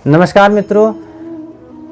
नमस्कार मित्रों,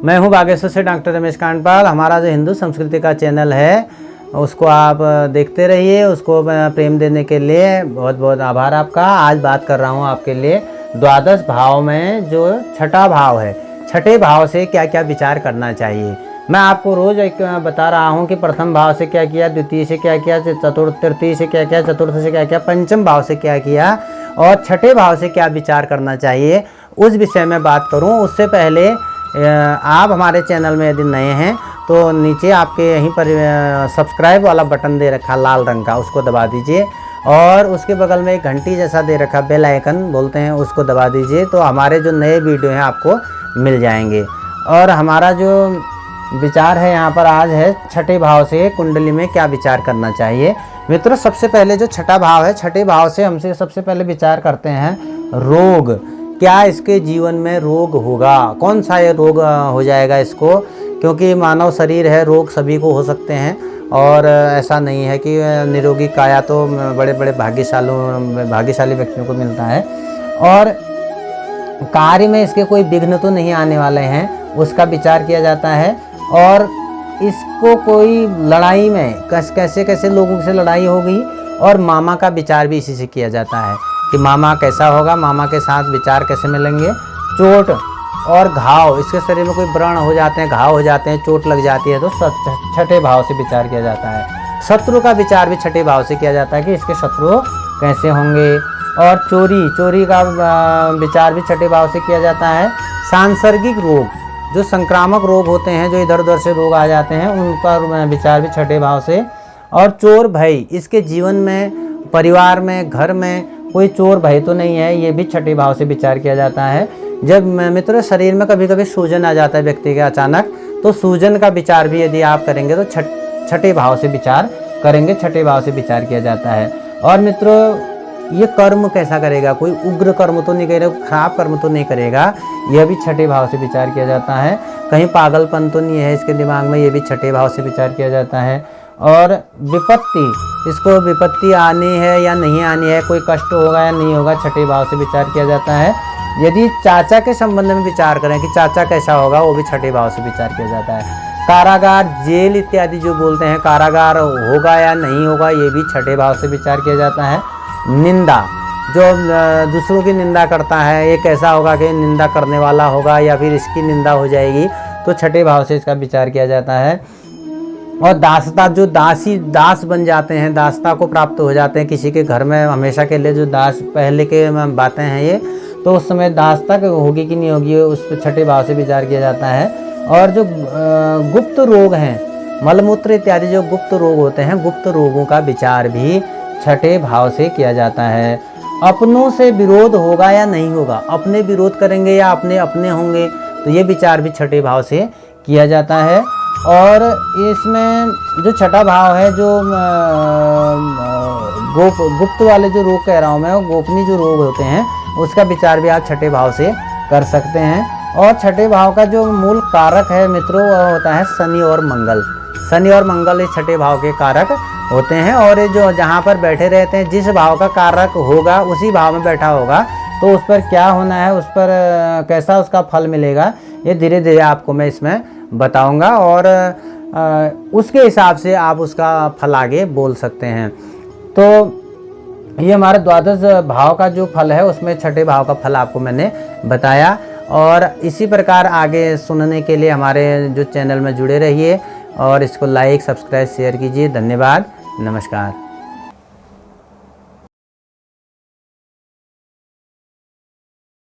मैं हूं बागेश्वर से डॉक्टर रमेश कांडपाल। हमारा जो हिंदू संस्कृति का चैनल है उसको आप देखते रहिए। उसको प्रेम देने के लिए बहुत बहुत आभार आपका। आज बात कर रहा हूं आपके लिए द्वादश भाव में जो छठा भाव है, छठे भाव से क्या क्या विचार करना चाहिए। मैं आपको रोज़ एक बता रहा हूं कि प्रथम भाव से क्या किया, द्वितीय से क्या किया, तृतीय से क्या किया, चतुर्थ से क्या किया, पंचम भाव से क्या किया और छठे भाव से क्या विचार करना चाहिए, उस विषय में बात करूं। उससे पहले आप हमारे चैनल में यदि नए हैं तो नीचे आपके यहीं पर सब्सक्राइब वाला बटन दे रखा लाल रंग का, उसको दबा दीजिए और उसके बगल में एक घंटी जैसा दे रखा बेल आइकन बोलते हैं, उसको दबा दीजिए। तो हमारे जो नए वीडियो हैं आपको मिल जाएंगे। और हमारा जो विचार है यहाँ पर आज है छठे भाव से कुंडली में क्या विचार करना चाहिए। मित्रों, सबसे पहले जो छठा भाव है, छठे भाव से हमसे सबसे पहले विचार करते हैं रोग। क्या इसके जीवन में रोग होगा, कौन सा ये रोग हो जाएगा इसको, क्योंकि मानव शरीर है, रोग सभी को हो सकते हैं और ऐसा नहीं है कि निरोगी काया तो बड़े बड़े भाग्यशाली व्यक्तियों को मिलता है। और कार्य में इसके कोई विघ्न तो नहीं आने वाले हैं, उसका विचार किया जाता है। और इसको कोई लड़ाई में कैसे कैसे लोगों से लड़ाई होगी और मामा का विचार भी इसी से किया जाता है कि मामा कैसा होगा, मामा के साथ विचार कैसे मिलेंगे। चोट और घाव, इसके शरीर में कोई व्रण हो जाते हैं, घाव हो जाते हैं, चोट लग जाती है तो छठे भाव से विचार किया जाता है। शत्रु का विचार भी छठे भाव से किया जाता है कि इसके शत्रु कैसे होंगे। और चोरी का विचार भी छठे भाव से किया जाता है। सांसर्गिक रोग, जो संक्रामक रोग होते हैं, जो इधर उधर से रोग आ जाते हैं, उनका विचार भी छठे भाव से। और चोर भय, इसके जीवन में, परिवार में, घर में कोई चोर भय तो नहीं है, ये भी छठे भाव से विचार किया जाता है। जब मित्रों शरीर में कभी कभी सूजन आ जाता है व्यक्ति के अचानक, तो सूजन का विचार भी यदि आप करेंगे तो छठे भाव से विचार करेंगे, छठे भाव से विचार किया जाता है। और मित्रों ये कर्म कैसा करेगा, कोई उग्र कर्म तो नहीं करेगा, खराब कर्म तो नहीं करेगा, यह भी छठे भाव से विचार किया जाता है। कहीं पागलपन तो नहीं है इसके दिमाग में, ये भी छठे भाव से विचार किया जाता है। और विपत्ति, इसको विपत्ति आनी है या नहीं आनी है, कोई कष्ट होगा या नहीं होगा, छठे भाव से विचार किया जाता है। यदि चाचा के संबंध में विचार करें कि चाचा कैसा होगा, वो भी छठे भाव से विचार किया जाता है। कारागार, जेल इत्यादि जो बोलते हैं, कारागार होगा या नहीं होगा, ये भी छठे भाव से विचार किया जाता है। निंदा, जो दूसरों की निंदा करता है, ये कैसा होगा कि निंदा करने वाला होगा या फिर इसकी निंदा हो जाएगी, तो छठे भाव से इसका विचार किया जाता है। और दासता, जो दास बन जाते हैं, दासता को प्राप्त हो जाते हैं किसी के घर में हमेशा के लिए, जो दास पहले के बातें हैं ये, तो उस समय दासता होगी कि नहीं होगी, उस पर छठे भाव से विचार किया जाता है। और जो गुप्त रोग हैं, मलमूत्र इत्यादि जो गुप्त रोग होते हैं, गुप्त रोगों का विचार भी छठे भाव से किया जाता है। अपनों से विरोध होगा या नहीं होगा, अपने विरोध करेंगे या अपने अपने होंगे, तो ये विचार भी छठे भाव से किया जाता है। और इसमें जो छठा भाव है, जो गुप्त वाले जो रोग कह रहा हूँ मैं, वो गोपनीय जो रोग होते हैं, उसका विचार भी आप छठे भाव से कर सकते हैं। और छठे भाव का जो मूल कारक है मित्रों, वह होता है शनि और मंगल। शनि और मंगल इस छठे भाव के कारक होते हैं। और ये जो जहाँ पर बैठे रहते हैं, जिस भाव का कारक होगा उसी भाव में बैठा होगा, तो उस पर क्या होना है, उस पर कैसा उसका फल मिलेगा, ये धीरे धीरे आपको मैं इसमें बताऊंगा और उसके हिसाब से आप उसका फल आगे बोल सकते हैं। तो ये हमारा द्वादश भाव का जो फल है, उसमें छठे भाव का फल आपको मैंने बताया। और इसी प्रकार आगे सुनने के लिए हमारे जो चैनल में जुड़े रहिए और इसको लाइक, सब्सक्राइब, शेयर कीजिए। धन्यवाद, नमस्कार।